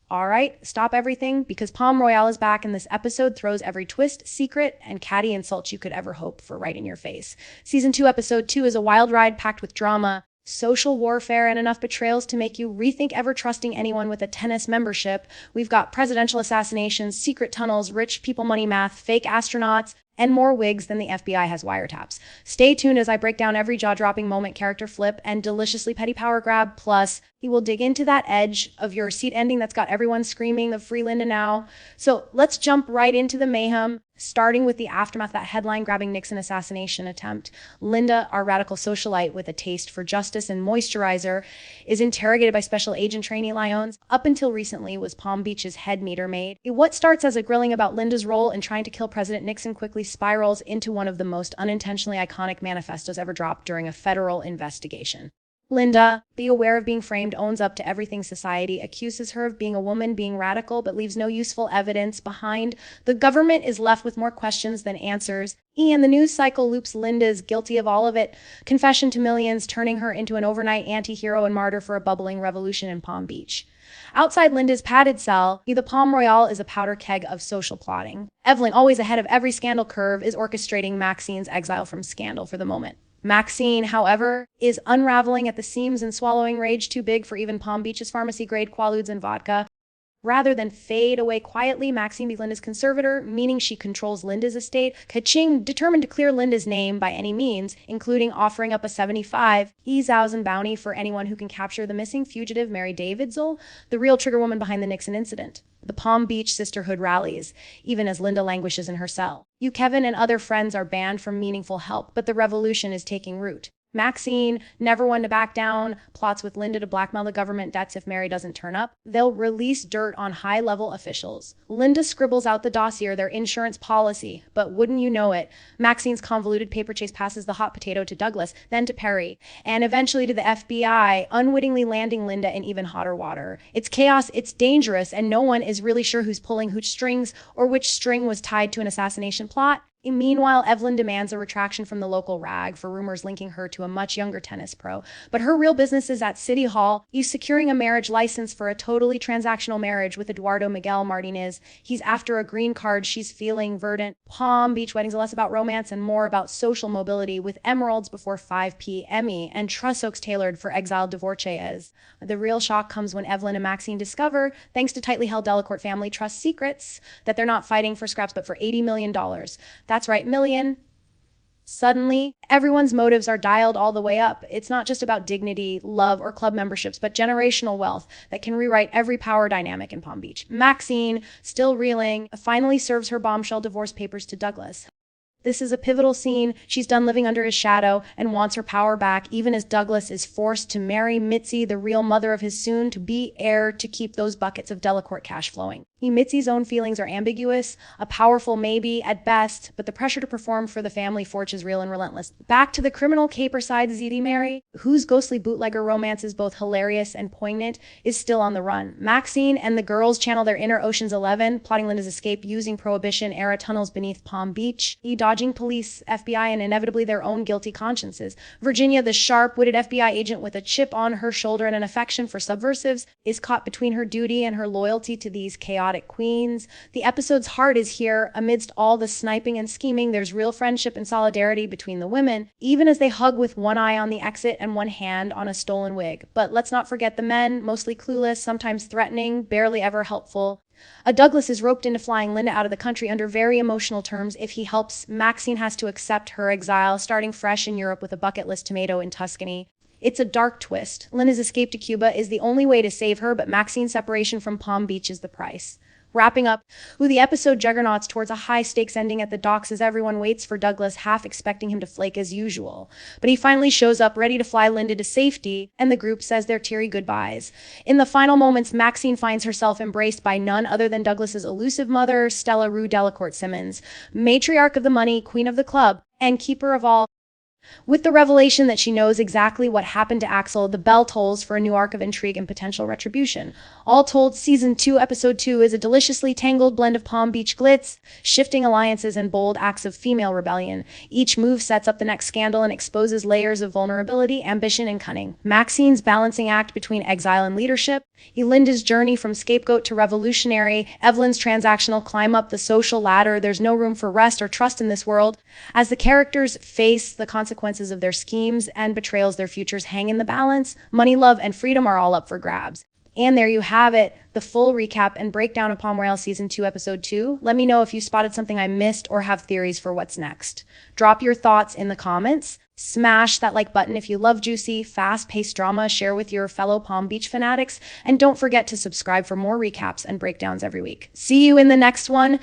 All right, stop everything because Palm Royale is back and this episode throws every twist, secret, and catty insult you could ever hope for right in your face. Season 2, Episode 2 is a wild ride packed with drama, social warfare, and enough betrayals to make you rethink ever trusting anyone with a tennis membership. We've got presidential assassinations, secret tunnels, rich people money math, fake astronauts, and more wigs than the FBI has wiretaps. Stay tuned as I break down every jaw-dropping moment, character flip, and deliciously petty power grab. Plus, he will dig into that edge of your seat ending that's got everyone screaming the free Linda now. So let's jump right into the mayhem, starting with the aftermath of that headline-grabbing Nixon assassination attempt. Linda, our radical socialite with a taste for justice and moisturizer, is interrogated by Special Agent Trainee Lyons. Up until recently was Palm Beach's head meter maid. What starts as a grilling about Linda's role in trying to kill President Nixon quickly spirals into one of the most unintentionally iconic manifestos ever dropped during a federal investigation. Linda, be aware of being framed, owns up to everything society accuses her of being a woman, being radical, but leaves no useful evidence behind. The government is left with more questions than answers. And the news cycle loops Linda's guilty of all of it. Confession to millions, turning her into an overnight anti-hero and martyr for a bubbling revolution in Palm Beach. Outside Linda's padded cell, the Palm Royale is a powder keg of social plotting. Evelyn, always ahead of every scandal curve, is orchestrating Maxine's exile from scandal for the moment. Maxine, however, is unraveling at the seams and swallowing rage too big for even Palm Beach's pharmacy-grade Quaaludes and vodka. Rather than fade away quietly, Maxine be Linda's conservator, meaning she controls Linda's estate. Kaching, determined to clear Linda's name by any means, including offering up a 75,000 bounty for anyone who can capture the missing fugitive Mary Davidzel, the real trigger woman behind the Nixon incident. The Palm Beach sisterhood rallies, even as Linda languishes in her cell. Kevin and other friends are banned from meaningful help, but the revolution is taking root. Maxine, never one to back down, plots with Linda to blackmail the government debts if Mary doesn't turn up. They'll release dirt on high-level officials. Linda scribbles out the dossier, their insurance policy, but wouldn't you know it, Maxine's convoluted paper chase passes the hot potato to Douglas, then to Perry, and eventually to the FBI, unwittingly landing Linda in even hotter water. It's chaos, it's dangerous, and no one is really sure who's pulling which strings or which string was tied to an assassination plot. Meanwhile, Evelyn demands a retraction from the local rag for rumors linking her to a much younger tennis pro. But her real business is at City Hall. He's securing a marriage license for a totally transactional marriage with Eduardo Miguel Martinez. He's after a green card. She's feeling verdant. Palm Beach weddings are less about romance and more about social mobility, with emeralds before 5 p.m. and truss oaks tailored for exiled divorcees. The real shock comes when Evelyn and Maxine discover, thanks to tightly held Delacourt family trust secrets, that they're not fighting for scraps but for $80 million. That's right, million. Suddenly, everyone's motives are dialed all the way up. It's not just about dignity, love, or club memberships, but generational wealth that can rewrite every power dynamic in Palm Beach. Maxine, still reeling, finally serves her bombshell divorce papers to Douglas. This is a pivotal scene. She's done living under his shadow and wants her power back, even as Douglas is forced to marry Mitzi, the real mother of his soon-to-be heir, to keep those buckets of Delacourt cash flowing. Mitzi's own feelings are ambiguous, a powerful maybe at best, but the pressure to perform for the family forge is real and relentless. Back to the criminal caper side, ZD Mary, whose ghostly bootlegger romance is both hilarious and poignant, is still on the run. Maxine and the girls channel their inner Ocean's 11, plotting Linda's escape using Prohibition-era tunnels beneath Palm Beach, dodging police, FBI, and inevitably their own guilty consciences. Virginia, the sharp-witted FBI agent with a chip on her shoulder and an affection for subversives, is caught between her duty and her loyalty to these chaotic queens. The episode's heart is here. Amidst all the sniping and scheming, there's real friendship and solidarity between the women, even as they hug with one eye on the exit and one hand on a stolen wig. But let's not forget the men, mostly clueless, sometimes threatening, barely ever helpful. Douglas is roped into flying Linda out of the country under very emotional terms. If he helps, Maxine has to accept her exile, starting fresh in Europe with a bucket list tomato in Tuscany. It's a dark twist. Linda's escape to Cuba is the only way to save her, but Maxine's separation from Palm Beach is the price. Wrapping up, the episode juggernauts towards a high-stakes ending at the docks as everyone waits for Douglas, half expecting him to flake as usual. But he finally shows up, ready to fly Linda to safety, and the group says their teary goodbyes. In the final moments, Maxine finds herself embraced by none other than Douglas's elusive mother, Stella Rue Delacourt Simmons, matriarch of the money, queen of the club, and keeper of all. With the revelation that she knows exactly what happened to Axel, the bell tolls for a new arc of intrigue and potential retribution. All told, Season 2, Episode 2 is a deliciously tangled blend of Palm Beach glitz, shifting alliances, and bold acts of female rebellion. Each move sets up the next scandal and exposes layers of vulnerability, ambition, and cunning. Maxine's balancing act between exile and leadership, Elinda's journey from scapegoat to revolutionary, Evelyn's transactional climb up the social ladder. There's no room for rest or trust in this world. As the characters face the consequences of their schemes and betrayals, their futures hang in the balance. Money, love, and freedom are all up for grabs. And there you have it, the full recap and breakdown of Palm Royale Season 2, Episode 2. Let me know if you spotted something I missed or have theories for what's next. Drop your thoughts in the comments. Smash that like button if you love juicy, fast-paced drama. Share with your fellow Palm Beach fanatics. And don't forget to subscribe for more recaps and breakdowns every week. See you in the next one.